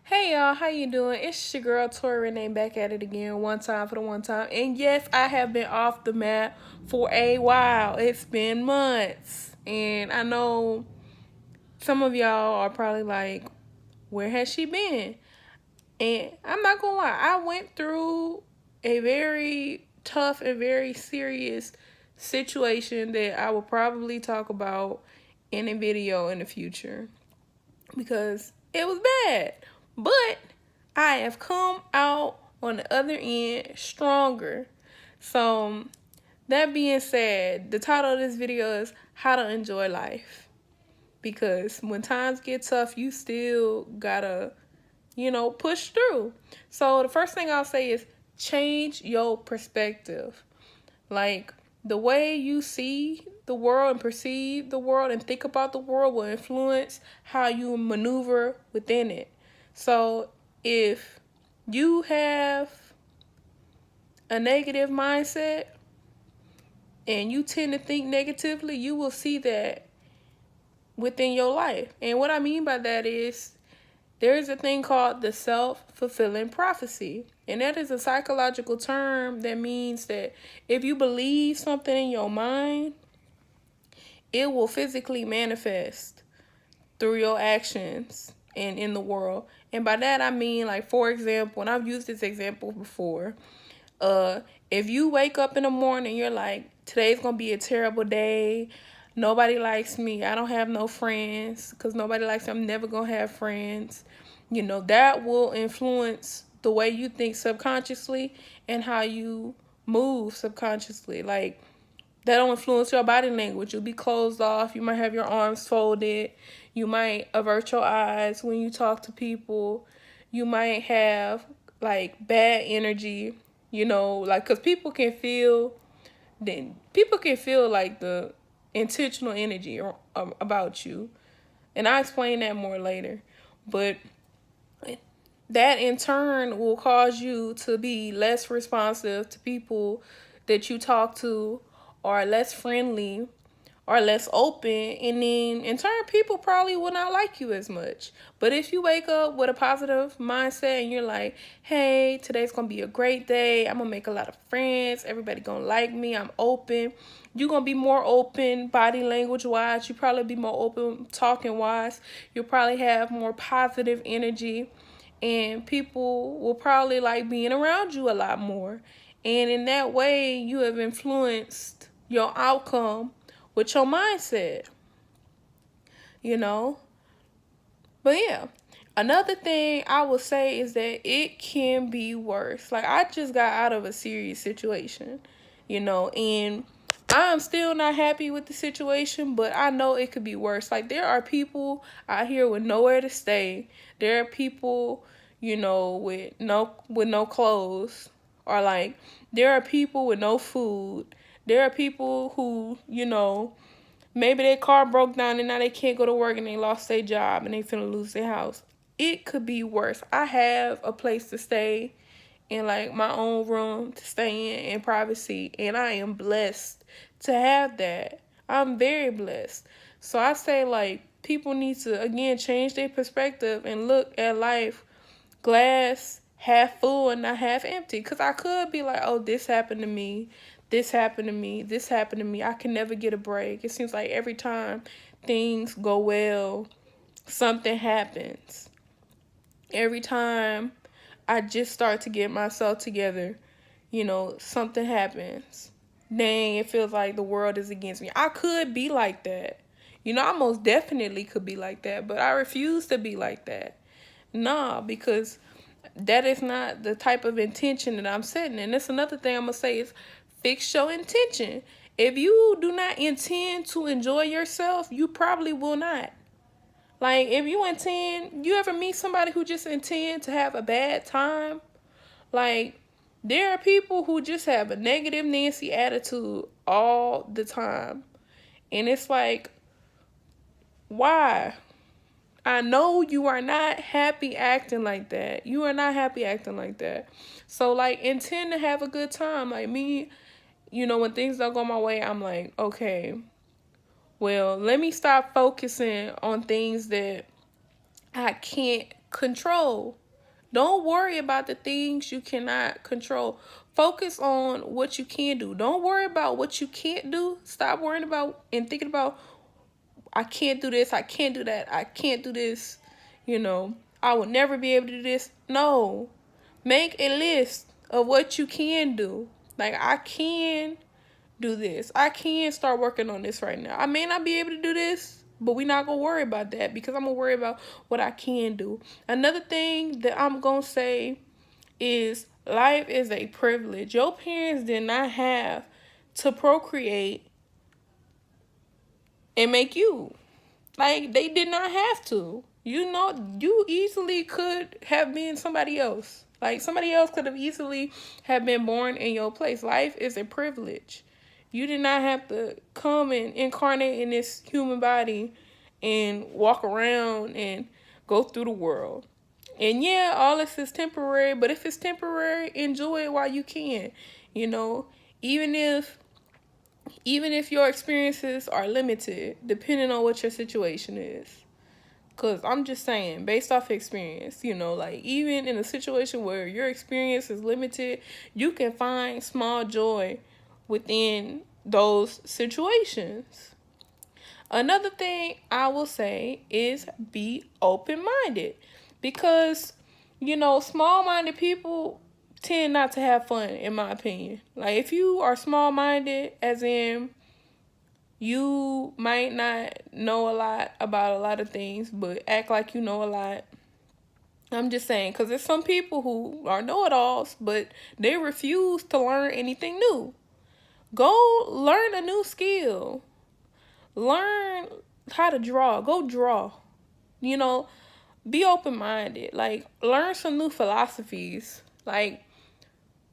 Hey y'all, how you doing? It's your girl Tori Renee back at it again, one time for the one time. And yes, I have been off the map for a while. It's been months. And I know some of y'all are probably like, where has she been? And I'm not gonna lie, I went through a very tough and very serious situation that I will probably talk about in a video in the future because it was bad. But I have come out on the other end stronger. So, that being said, the title of this video is How to Enjoy Life. Because when times get tough, you still gotta, push through. So, the first thing I'll say is change your perspective. Like, the way you see the world and perceive the world and think about the world will influence how you maneuver within it. So, if you have a negative mindset and you tend to think negatively, you will see that within your life. And what I mean by that is there is a thing called the self-fulfilling prophecy. And that is a psychological term that means that if you believe something in your mind, it will physically manifest through your actions and in the world. And by that I mean, like, for example, and I've used this example before, if you wake up in the morning, you're like, today's gonna be a terrible day. Nobody likes me. I don't have no friends because nobody likes me. I'm never gonna have friends. That will influence the way you think subconsciously and how you move subconsciously. Like, that'll influence your body language. You'll be closed off. You might have your arms folded. You might avert your eyes when you talk to people. You might have like bad energy, like, because people can feel like the intentional energy about you. And I'll explain that more later. But that in turn will cause you to be less responsive to people that you talk to, or less friendly, or less open, and then in turn people probably will not like you as much. But if you wake up with a positive mindset and you're like, hey, today's gonna be a great day, I'm gonna make a lot of friends, everybody gonna like me, I'm open, you're gonna be more open body language wise, you probably be more open talking wise, you'll probably have more positive energy, and people will probably like being around you a lot more. And in that way, you have influenced your outcome with your mindset, you know? But yeah, another thing I would say is that it can be worse. Like, I just got out of a serious situation, and I'm still not happy with the situation, but I know it could be worse. Like, there are people out here with nowhere to stay. There are people, with no clothes, or like there are people with no food. There are people who, maybe their car broke down and now they can't go to work and they lost their job and they finna lose their house. It could be worse. I have a place to stay in, like, my own room to stay in privacy, and I am blessed to have that. I'm very blessed. So I say, like, people need to, again, change their perspective and look at life glass half full and not half empty. Because I could be like, oh, this happened to me, this happened to me, this happened to me. I can never get a break. It seems like every time things go well, something happens. Every time I just start to get myself together, something happens. Dang, it feels like the world is against me. I could be like that. I most definitely could be like that, but I refuse to be like that. Nah, because that is not the type of intention that I'm setting. And that's another thing I'm going to say is fix your intention. If you do not intend to enjoy yourself, you probably will not. Like, if you ever meet somebody who just intend to have a bad time? Like, there are people who just have a negative Nancy attitude all the time. And it's like, why? I know you are not happy acting like that. You are not happy acting like that. So, like, intend to have a good time. Like me, when things don't go my way, I'm like, okay, well, let me stop focusing on things that I can't control. Don't worry about the things you cannot control. Focus on what you can do. Don't worry about what you can't do. Stop worrying about and thinking about, I can't do this, I can't do that, I can't do this, I will never be able to do this. No. Make a list of what you can do. Like, I can do this. I can start working on this right now. I may not be able to do this, but we're not going to worry about that because I'm going to worry about what I can do. Another thing that I'm going to say is life is a privilege. Your parents did not have to procreate and make you. Like, they did not have to. You easily could have been somebody else. Like, somebody else could have easily have been born in your place. Life is a privilege. You did not have to come and incarnate in this human body and walk around and go through the world. And yeah, all this is temporary, but if it's temporary, enjoy it while you can. Even if your experiences are limited, depending on what your situation is. Because I'm just saying, based off experience, like, even in a situation where your experience is limited, you can find small joy within those situations. Another thing I will say is be open-minded. Because, small-minded people tend not to have fun, in my opinion. Like, if you are small-minded, as in you might not know a lot about a lot of things, but act like you know a lot. I'm just saying, because there's some people who are know-it-alls, but they refuse to learn anything new. Go learn a new skill. Learn how to draw. Go draw. Be open-minded. Like, learn some new philosophies. Like,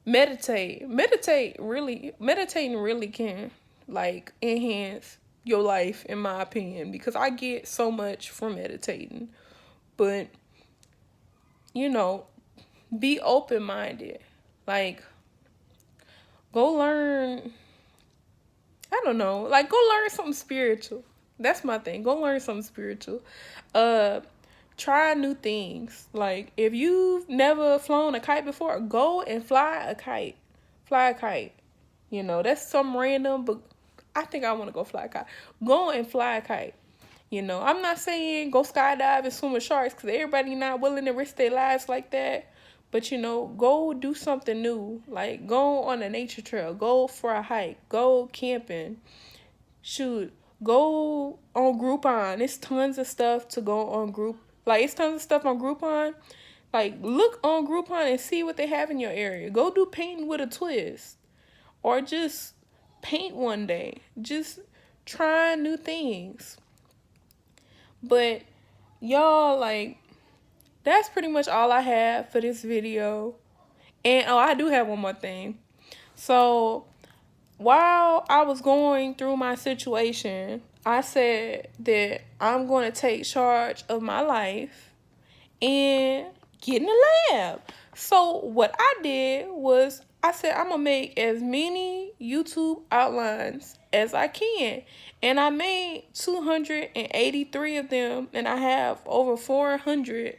meditate. Meditating really can, like, enhance your life, in my opinion, because I get so much from meditating. But, be open-minded. Like, go learn, I don't know, like, go learn something spiritual. That's my thing. Go learn something spiritual. Try new things. Like, if you've never flown a kite before, go and fly a kite. Fly a kite. That's something random, but I think I want to go fly a kite. Go and fly a kite. I'm not saying go skydive and swim with sharks because everybody not willing to risk their lives like that. But, go do something new. Like, go on a nature trail. Go for a hike. Go camping. Shoot. Go on Groupon. There's tons of stuff to go on Groupon. Like, it's tons of stuff on Groupon. Like, look on Groupon and see what they have in your area. Go do painting with a twist. Or just paint one day. Just try new things. But, y'all, like, that's pretty much all I have for this video. And, I do have one more thing. So, while I was going through my situation, I said that I'm going to take charge of my life and get in the lab. So what I did was I said I'm going to make as many YouTube outlines as I can. And I made 283 of them, and I have over 400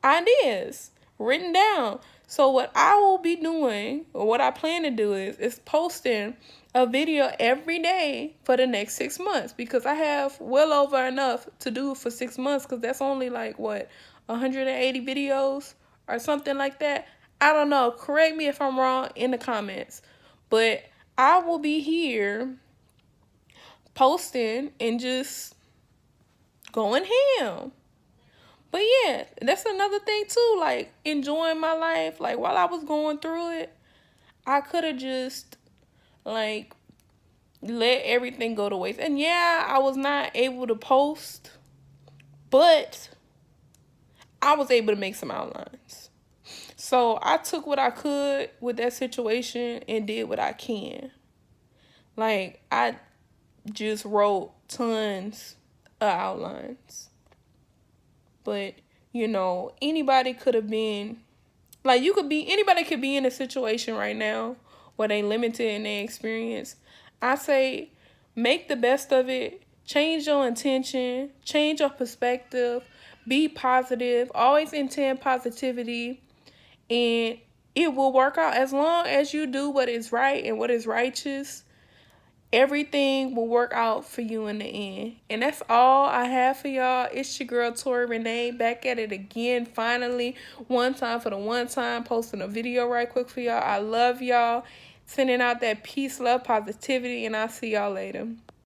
ideas written down. So what I will be doing, or what I plan to do is posting a video every day for the next 6 months, because I have well over enough to do for 6 months, because that's only like, 180 videos or something like that. I don't know. Correct me if I'm wrong in the comments. But I will be here posting and just going ham. But yeah, that's another thing too, like, enjoying my life. Like, while I was going through it, I could have just, like, let everything go to waste. And yeah, I was not able to post, but I was able to make some outlines. So I took what I could with that situation and did what I can. Like, I just wrote tons of outlines. But, anybody could have been, like, anybody could be in a situation right now where they limited in their experience. I say, make the best of it. Change your intention. Change your perspective. Be positive. Always intend positivity. And it will work out as long as you do what is right and what is righteous. Everything will work out for you in the end. And that's all I have for y'all. It's your girl Tori Renee back at it again. Finally, one time for the one time, posting a video right quick for y'all. I love y'all. Sending out that peace, love, positivity, and I'll see y'all later.